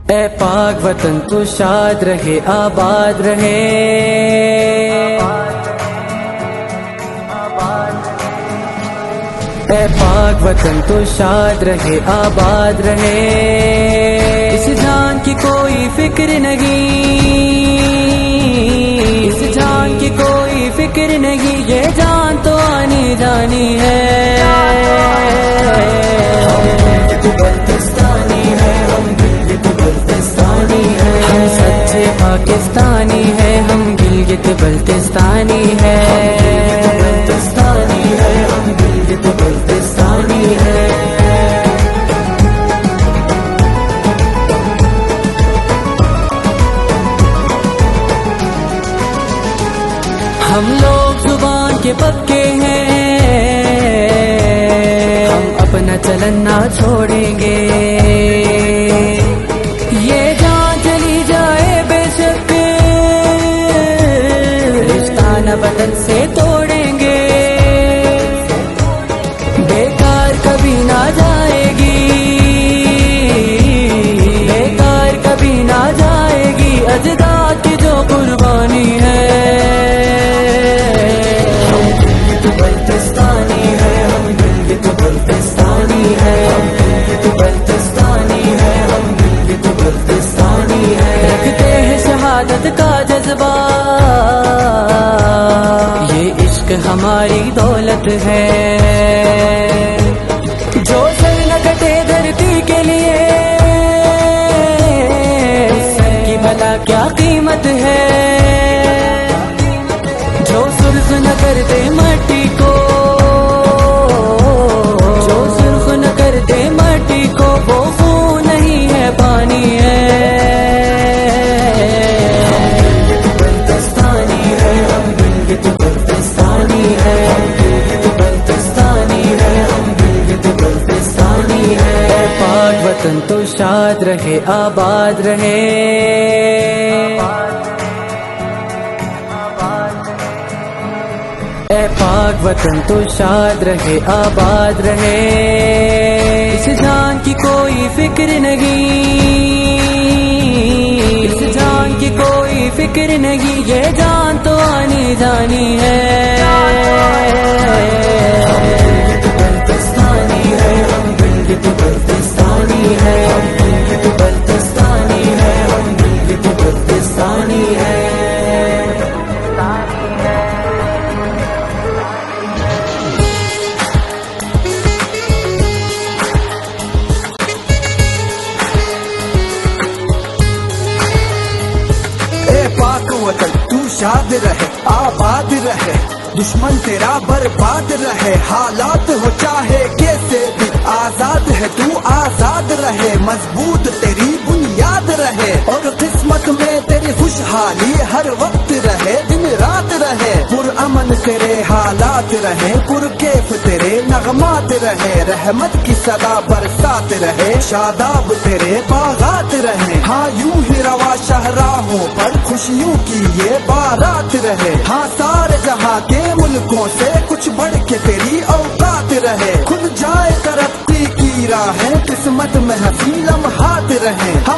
ए पाक वतन तू शाद रहे आबाद रहे। ए पाक वतन तू शाद रहे आबाद रहे। इस जान की कोई फिक्र नहीं, इस जान की कोई फिक्र नहीं, ये जान तो आनी जानी है। पाकिस्तानी है हम, गिलगित बल्तिस्तानी है, बल्तिस्तानी है हम, गिलगित बल्तिस्तानी है। हम लोग जुबान के पक्के हैं, हम अपना चलन ना छोड़ेंगे। ये जान चली जाए बेशक, रिश्ता न बदन से तोड़ेंगे। बेकार कभी ना जाएगी, बेकार कभी ना जाएगी अजदाद की जो कुर्बानी है। हम गिलगित बल्तिस्तानी है, हम गिलगित बल्तिस्तानी है, हम गिलगित बल्तिस्तानी है, हम गिलगित बल्तिस्तानी है। रखते हैं शहादत का जज्बा, ये इश्क हमारी दौलत है। जो सर न कटे धरती के लिए, सर की भला क्या कीमत है। जो सुर्ख न कर दे माटी को, जो सुर्ख न कर दे माटी को, वो खून नहीं है पानी है। वतन तो शाद रहे आबाद रहे। ए पाक वतन तो शाद रहे आबाद रहे। इस जान की कोई फिक्र नहीं, इस जान की कोई फिक्र नहीं, ये जान तो आनी जानी है। तू शाद रहे आबाद रहे, दुश्मन तेरा बर्बाद रहे। हालात हो चाहे कैसे भी, आजाद है तू आजाद रहे। मजबूत तेरी बुनियाद रहे, और किस्मत में तेरी खुशहाली हर वक्त रहे, दिन रात रहे। पुरअमन तेरे हालात रहे, पुरकैफ तेरे नगमात रहे। रहमत की सदा बरसात रहे, शादाब तेरे बागात रहे। हाँ यूं ही रवा शाहराहों पर खुशियों की ये बारात रहे। हाँ सारे जहाँ के मुल्कों से कुछ बढ़ के तेरी औकात रहे। खुल जाए तरक्की की राहें, किस्मत में हंसी लम्हात रहे। हाँ